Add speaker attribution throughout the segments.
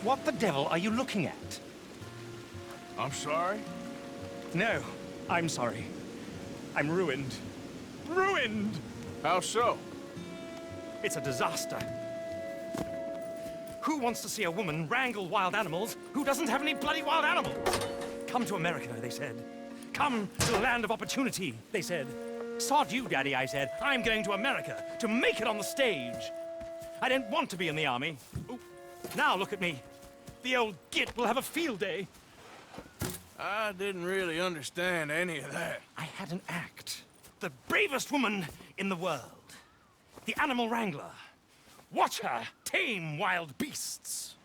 Speaker 1: What the devil are you looking at?
Speaker 2: I'm sorry?
Speaker 1: No, I'm sorry. I'm ruined. Ruined!
Speaker 2: How so?
Speaker 1: It's a disaster. Who wants to see a woman wrangle wild animals who doesn't have any bloody wild animals? Come to America, they said. Come to the land of opportunity, they said. Sod you, Daddy, I said. I'm going to America to make it on the stage. I didn't want to be in the army. Ooh. Now look at me. The old git will have a field day.
Speaker 2: I didn't really understand any of that.
Speaker 1: I had an act. The bravest woman in the world. The animal wrangler. Watch her tame wild beasts.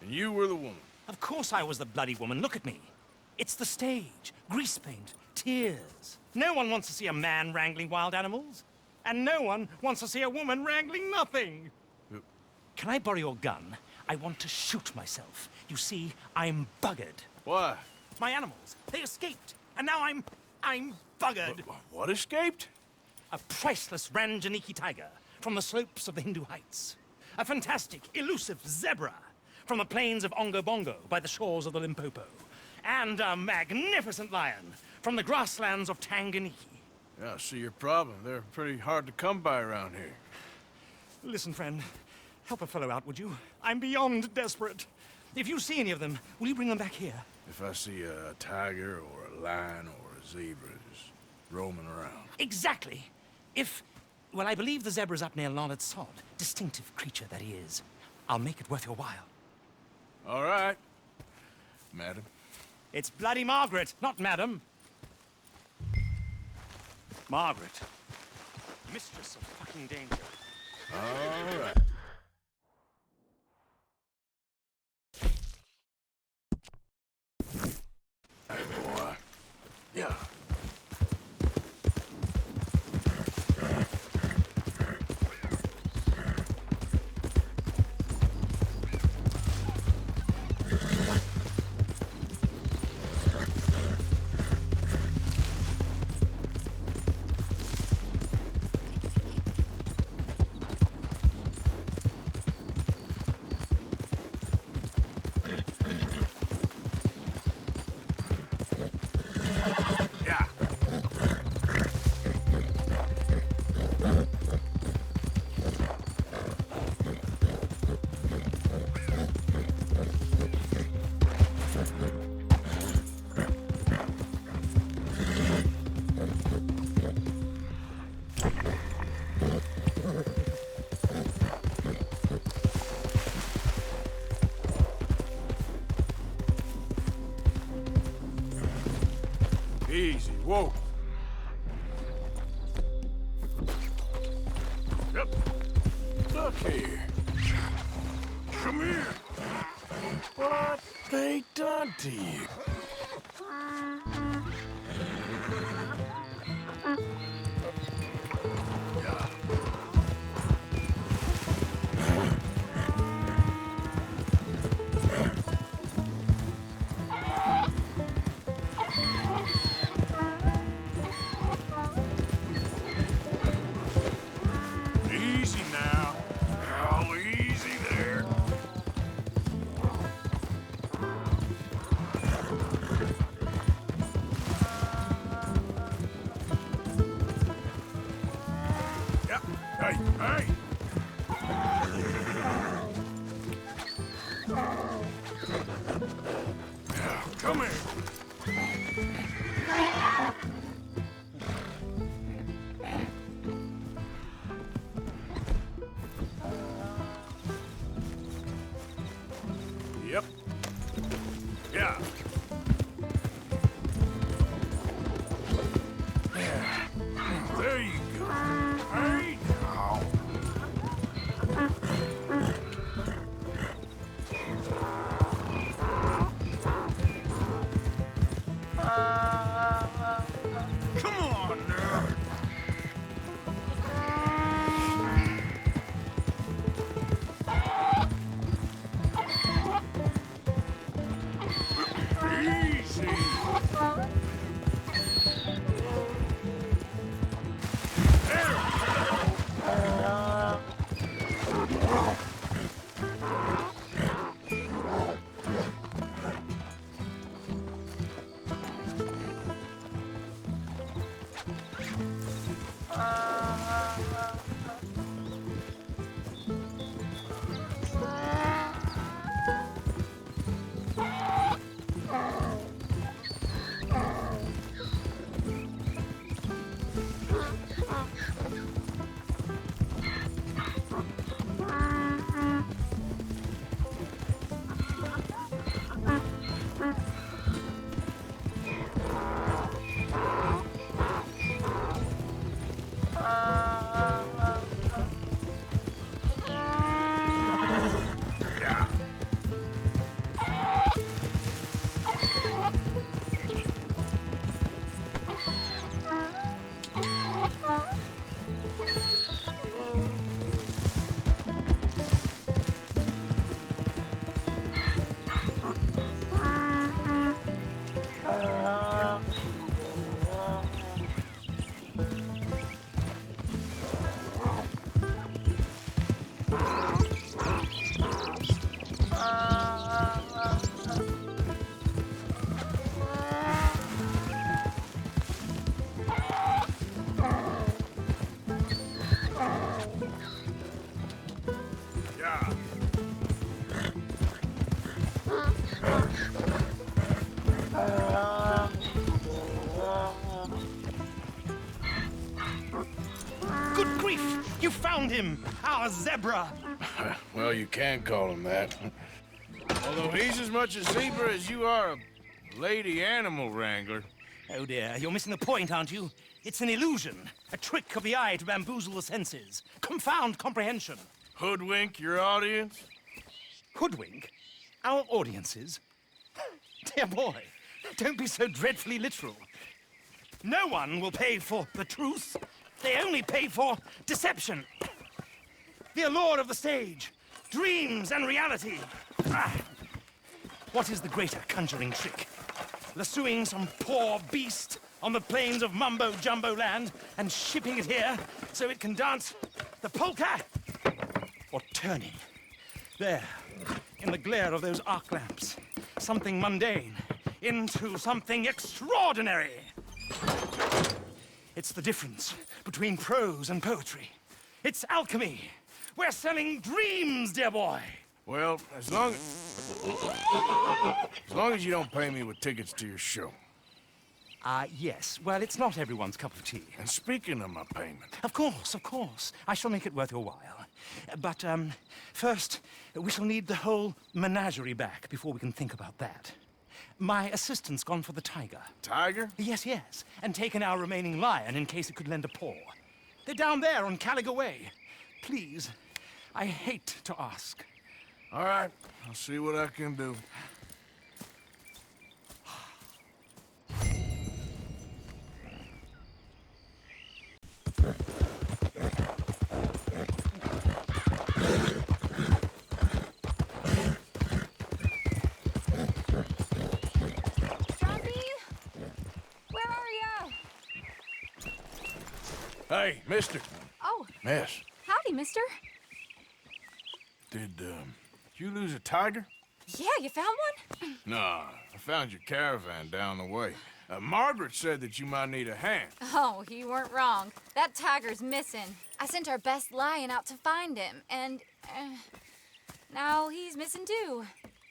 Speaker 2: And you were the woman.
Speaker 1: Of course I was the bloody woman. Look at me. It's the stage. Grease paint. Tears. No one wants to see a man wrangling wild animals. And no one wants to see a woman wrangling nothing. Can I borrow your gun? I want to shoot myself. You see, I'm buggered.
Speaker 2: Why?
Speaker 1: My animals, they escaped. And now I'm buggered.
Speaker 2: What escaped?
Speaker 1: A priceless Ranjaniki tiger from the slopes of the Hindu Heights. A fantastic, elusive zebra from the plains of Ongo Bongo by the shores of the Limpopo. And a magnificent lion from the grasslands of Tanganyika.
Speaker 2: Yeah, I see your problem. They're pretty hard to come by around here.
Speaker 1: Listen, friend, help a fellow out, would you? I'm beyond desperate. If you see any of them, will you bring them back here?
Speaker 2: If I see a tiger or a lion or a zebra just roaming around.
Speaker 1: Exactly. Well, I believe the zebra's up near Larned Sod. Distinctive creature that he is. I'll make it worth your while.
Speaker 2: All right, madam.
Speaker 1: It's bloody Margaret, not madam. Margaret. Mistress of fucking danger.
Speaker 2: All right. Hey, boy. Yeah. Easy, whoa. Yep. Look here. Come here. What they done to you? Easy now. Oh, easy there. Yeah. Hey, hey. Yeah, come here. Yep. Yeah. Yeah. There you go. Hey now.
Speaker 1: him, our zebra.
Speaker 2: Well, you can call him that. Although he's as much a zebra as you are a lady animal wrangler.
Speaker 1: Oh dear, you're missing the point, aren't you? It's an illusion, a trick of the eye to bamboozle the senses, confound comprehension.
Speaker 2: Hoodwink your audience?
Speaker 1: Hoodwink? Our audiences? Dear boy, don't be so dreadfully literal. No one will pay for the truth. They only pay for deception. The allure of the stage, dreams and reality. Ah. What is the greater conjuring trick? Lassoing some poor beast on the plains of mumbo-jumbo land and shipping it here so it can dance the polka? Or turning, there, in the glare of those arc lamps, something mundane into something extraordinary? It's the difference between prose and poetry. It's alchemy. We're selling dreams, dear boy.
Speaker 2: Well, as long as you don't pay me with tickets to your show.
Speaker 1: Yes. Well, it's not everyone's cup of tea.
Speaker 2: And speaking of my payment...
Speaker 1: Of course, of course. I shall make it worth your while. But, first, we shall need the whole menagerie back before we can think about that. My assistant's gone for the tiger.
Speaker 2: Tiger?
Speaker 1: Yes, yes. And taken our remaining lion in case it could lend a paw. They're down there on Caliga Way. Please, I hate to ask.
Speaker 2: All right, I'll see what I can do. Hey, mister.
Speaker 3: Oh.
Speaker 2: Miss.
Speaker 3: Howdy, mister.
Speaker 2: Did you lose a tiger?
Speaker 3: Yeah, you found one?
Speaker 2: Nah, I found your caravan down the way. Margaret said that you might need a hand.
Speaker 3: Oh, you weren't wrong. That tiger's missing. I sent our best lion out to find him, and now he's missing too.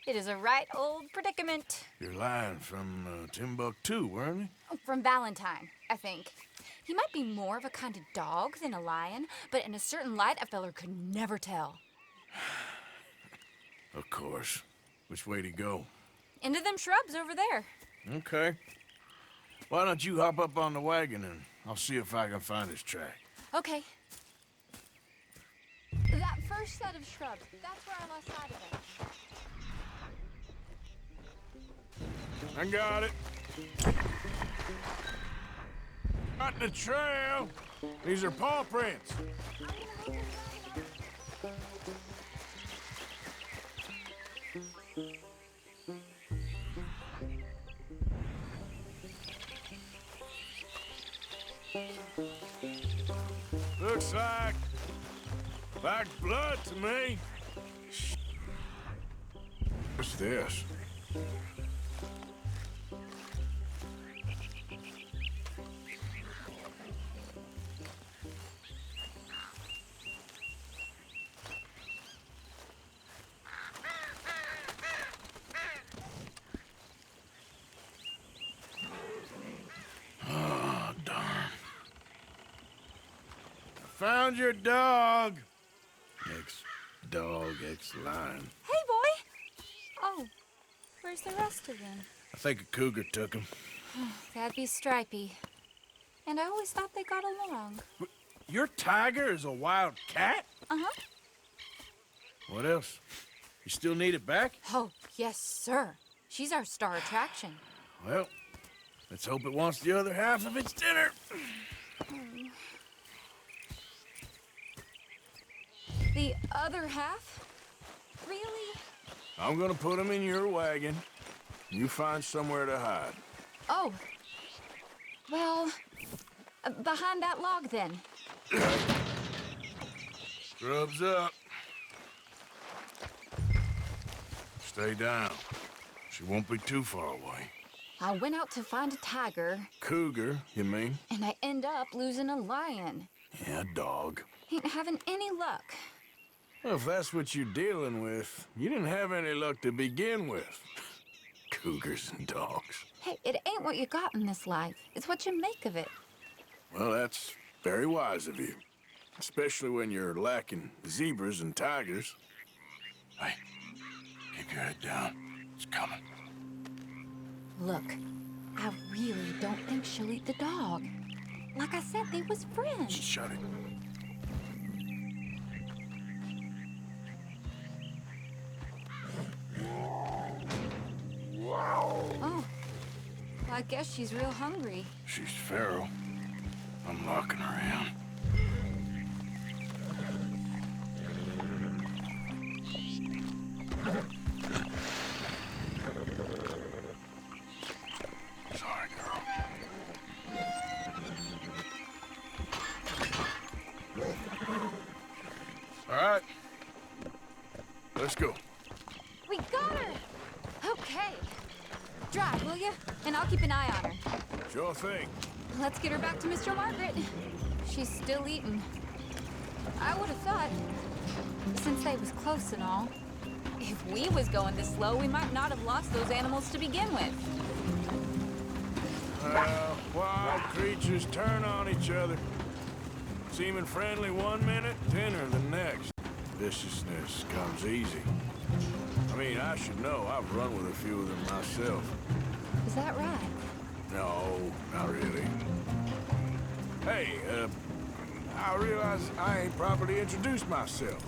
Speaker 3: It is a right old predicament.
Speaker 2: Your lion from Timbuktu, weren't he?
Speaker 3: From Valentine, I think. He might be more of a kind of dog than a lion, but in a certain light, a feller could never tell.
Speaker 2: Of course. Which way to go?
Speaker 3: Into them shrubs over there.
Speaker 2: Okay. Why don't you hop up on the wagon and I'll see if I can find his track.
Speaker 3: Okay. That first set of shrubs, that's where I lost sight of him.
Speaker 2: I got it. Got the trail. These are paw prints. Looks like blood to me. What's this? Found your dog. Ex-dog, ex-lion.
Speaker 3: Hey, boy! Oh, where's the rest of them?
Speaker 2: I think a cougar took him.
Speaker 3: That'd be Stripey. And I always thought they got along.
Speaker 2: Your tiger is a wild cat?
Speaker 3: Uh-huh.
Speaker 2: What else? You still need it back?
Speaker 3: Oh, yes, sir. She's our star attraction.
Speaker 2: Well, let's hope it wants the other half of its dinner.
Speaker 3: The other half? Really?
Speaker 2: I'm gonna put him in your wagon. You find somewhere to hide.
Speaker 3: Oh. Well, behind that log, then.
Speaker 2: Scrubs up. Stay down. She won't be too far away.
Speaker 3: I went out to find a tiger.
Speaker 2: Cougar, you mean?
Speaker 3: And I end up losing a lion.
Speaker 2: Yeah, dog.
Speaker 3: Ain't having any luck.
Speaker 2: Well, if that's what you're dealing with, you didn't have any luck to begin with. Cougars and dogs.
Speaker 3: Hey, it ain't what you got in this life. It's what you make of it.
Speaker 2: Well, that's very wise of you. Especially when you're lacking zebras and tigers. Hey, keep your head down. It's coming.
Speaker 3: Look, I really don't think she'll eat the dog. Like I said, they was friends.
Speaker 2: Shut it.
Speaker 3: Oh, I guess she's real hungry.
Speaker 2: She's feral. I'm locking her in. Sorry, girl. All right. Let's go.
Speaker 3: We got her! Okay. Drive, will you? And I'll keep an eye on her.
Speaker 2: Sure thing.
Speaker 3: Let's get her back to Mr. Margaret. She's still eating. I would have thought, since they was close and all, if we was going this slow, we might not have lost those animals to begin with.
Speaker 2: Wild creatures turn on each other. Seeming friendly one minute, tender the next. Viciousness comes easy. I mean, I should know. I've run with a few of them myself.
Speaker 3: Is that right?
Speaker 2: No, not really. Hey, I realize I ain't properly introduced myself.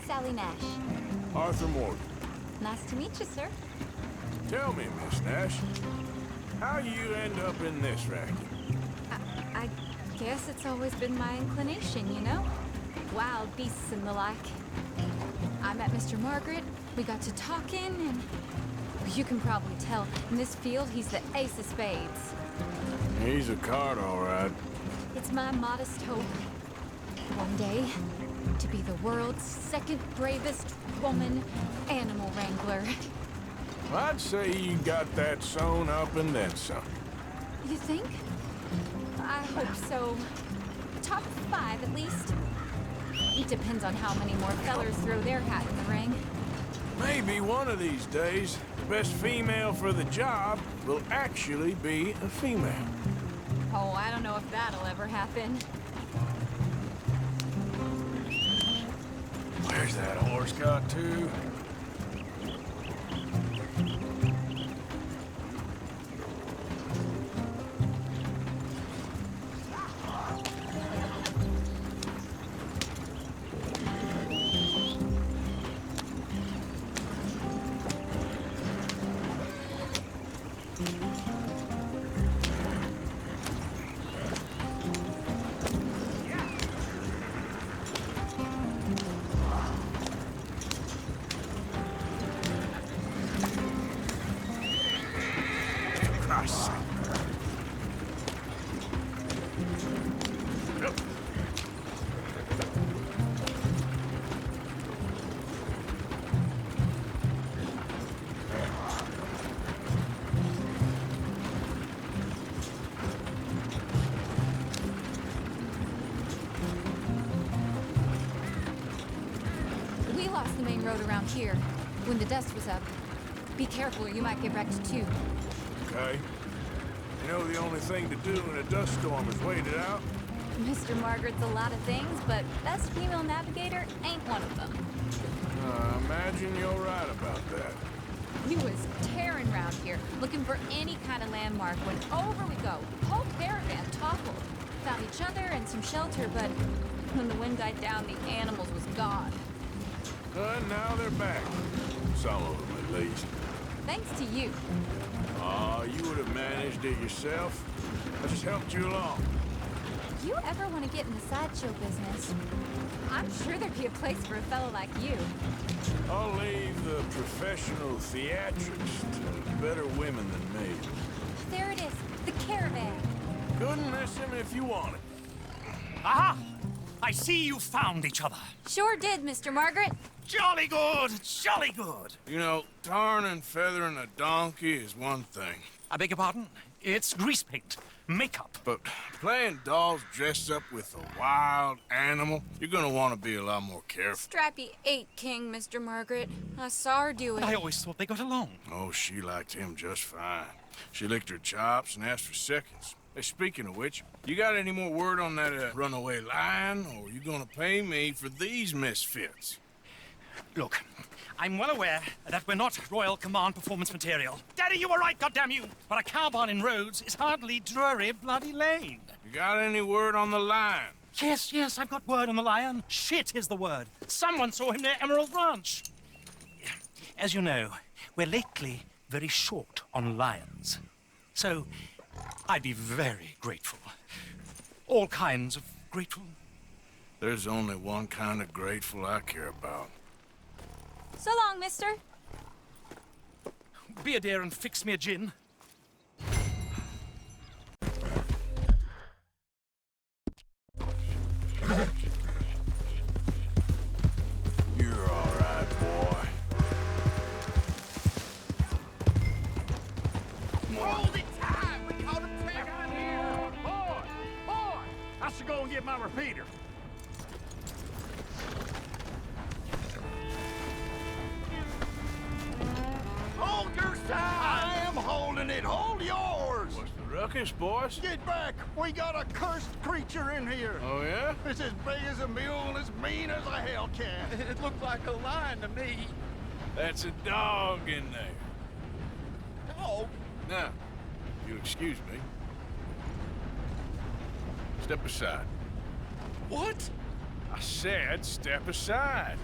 Speaker 3: Sally Nash.
Speaker 2: Arthur Morgan.
Speaker 3: Nice to meet you, sir.
Speaker 2: Tell me, Miss Nash, how you end up in this racket?
Speaker 3: I guess it's always been my inclination, you know? Wild beasts and the like. I met Mr. Margaret, we got to talking, and you can probably tell, in this field, he's the ace of spades.
Speaker 2: He's a card, all right.
Speaker 3: It's my modest hope, one day, to be the world's second bravest woman animal wrangler.
Speaker 2: I'd say you got that sewn up and then some.
Speaker 3: You think? I hope so. Top 5, at least. It depends on how many more fellers throw their hat in the ring.
Speaker 2: Maybe one of these days, the best female for the job will actually be a female.
Speaker 3: Oh, I don't know if that'll ever happen.
Speaker 2: Where's that horse got to?
Speaker 3: We lost the main road around here when the dust was up. Be careful, you might get wrecked too.
Speaker 2: Okay. You know the only thing to do in a dust storm is wait it out?
Speaker 3: Mr. Margaret's a lot of things, but best female navigator ain't one of them.
Speaker 2: I imagine you're right about that.
Speaker 3: We was tearing around here, looking for any kind of landmark when over we go. Whole caravan toppled. Found each other and some shelter, but when the wind died down, the animals was gone.
Speaker 2: Now they're back. Some of them, at least.
Speaker 3: Thanks to you.
Speaker 2: Oh, you would have managed it yourself. I just helped you along.
Speaker 3: If you ever want to get in the sideshow business, I'm sure there'd be a place for a fellow like you.
Speaker 2: I'll leave the professional theatrics to better women than me.
Speaker 3: There it is, the caravan.
Speaker 2: Couldn't miss him if you wanted.
Speaker 1: Aha! I see you found each other.
Speaker 3: Sure did, Mr. Margaret.
Speaker 1: Jolly good, jolly good.
Speaker 2: You know, tarring and feathering a donkey is one thing.
Speaker 1: I beg your pardon? It's grease paint, makeup.
Speaker 2: But playing dolls dressed up with a wild animal, you're gonna want to be a lot more careful.
Speaker 3: Strappy ate King, Mr. Margaret. I saw her do it.
Speaker 1: I always thought they got along.
Speaker 2: Oh, she liked him just fine. She licked her chops and asked for seconds. Hey, speaking of which, you got any more word on that runaway lion, or you gonna pay me for these misfits?
Speaker 1: Look, I'm well aware that we're not Royal Command performance material. Daddy, you were right, goddamn you! But a cow barn in Rhodes is hardly Drury Bloody Lane.
Speaker 2: You got any word on the lion?
Speaker 1: Yes, I've got word on the lion. Shit is the word. Someone saw him near Emerald Ranch. As you know, we're lately very short on lions. So, I'd be very grateful. All kinds of grateful.
Speaker 2: There's only one kind of grateful I care about.
Speaker 3: So long, mister.
Speaker 1: Be a dear and fix me a gin.
Speaker 2: You're all right, boy.
Speaker 4: Hold it tight! We caught him trapped here! Boy! I should go and get my repeater. Hold your side! I am holding it! Hold yours!
Speaker 2: What's the ruckus, boys?
Speaker 4: Get back! We got a cursed creature in here!
Speaker 2: Oh, yeah?
Speaker 4: It's as big as a mule and as mean as a hellcat. It looked like a lion to me.
Speaker 2: That's a dog in there.
Speaker 4: Dog?
Speaker 2: Now, if you'll excuse me. Step aside.
Speaker 4: What?
Speaker 2: I said step aside.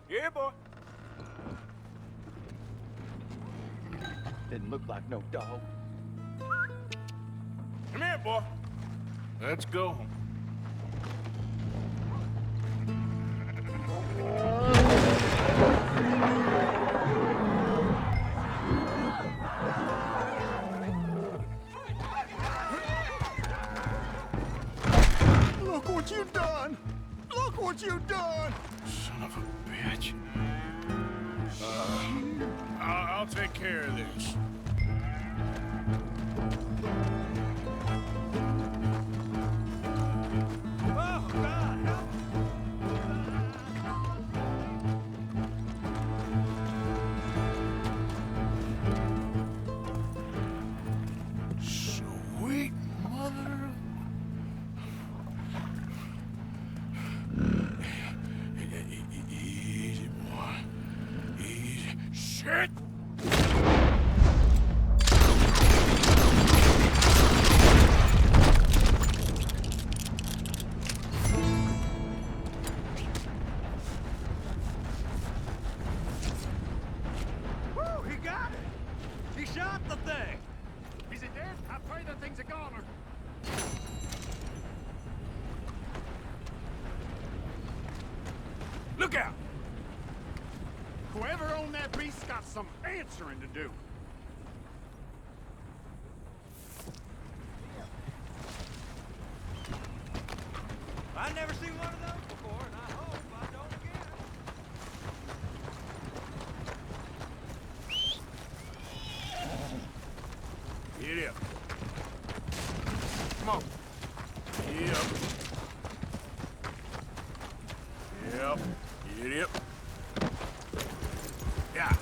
Speaker 2: Yeah, boy.
Speaker 4: Didn't look like no dog.
Speaker 2: Come here, boy. Let's go.
Speaker 4: Look what you done! Look what you done!
Speaker 2: Son of a bitch. I'll take care of this.
Speaker 4: Oh, God, help!
Speaker 2: Sweet mother. Easy, boy. Easy. Shit!
Speaker 4: Woo, he got it! He shot the thing! Is it dead? I pray the thing's a goner.
Speaker 2: Look out!
Speaker 4: Whoever owned that beast's got some answering to do.
Speaker 5: I've never seen one of those before, and I hope I don't again.
Speaker 2: Get up. Come on. Get up. Yep. Get up. Yeah.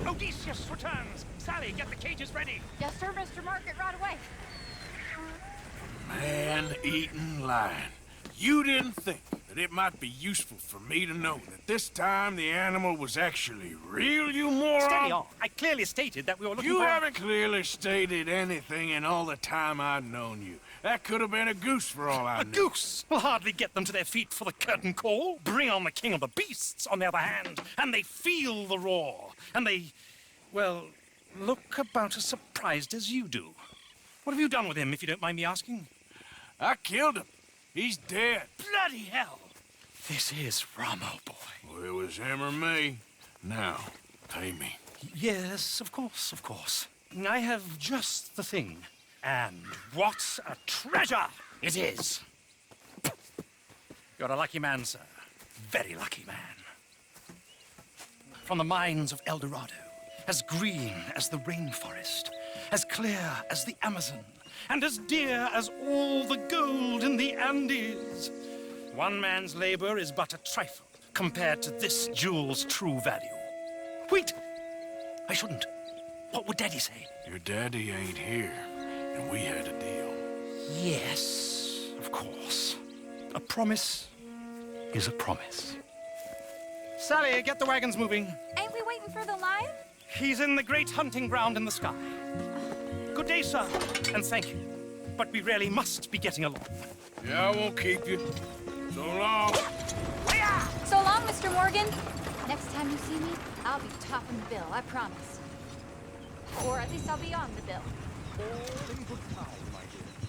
Speaker 1: Odysseus returns! Sally, get the cages ready!
Speaker 3: Yes, sir, Mr. Margaret, right away.
Speaker 2: Man-eating lion. You didn't think that it might be useful for me to know that this time the animal was actually real, you moron.
Speaker 1: Steady on. I clearly stated that we were looking
Speaker 2: You
Speaker 1: for...
Speaker 2: haven't clearly stated anything in all the time I've known you. That could have been a goose for all I
Speaker 1: A
Speaker 2: knew.
Speaker 1: goose will hardly get them to their feet for the curtain call. Bring on the king of the beasts, on the other hand, and they feel the roar. And they, well, look about as surprised as you do. What have you done with him, if you don't mind me asking?
Speaker 2: I killed him. He's dead.
Speaker 1: Bloody hell! This is Ramo, boy.
Speaker 2: Well, it was him or me. Now, pay me.
Speaker 1: Yes, of course, of course. I have just the thing. And what a treasure it is! You're a lucky man, sir. Very lucky man. From the mines of El Dorado, as green as the rainforest, as clear as the Amazon, and as dear as all the gold in the Andes. One man's labor is but a trifle compared to this jewel's true value. Wait! I shouldn't. What would Daddy say?
Speaker 2: Your daddy ain't here, and we had a deal.
Speaker 1: Yes, of course. A promise is a promise. Sally, get the wagons moving.
Speaker 3: Ain't we waiting for the lion?
Speaker 1: He's in the great hunting ground in the sky. Good day, sir, and thank you. But we really must be getting along.
Speaker 2: Yeah, I won't keep you. So long.
Speaker 3: So long, Mr. Morgan. Next time you see me, I'll be topping the bill, I promise. Or at least I'll be on the bill.
Speaker 5: All in good time, my dear.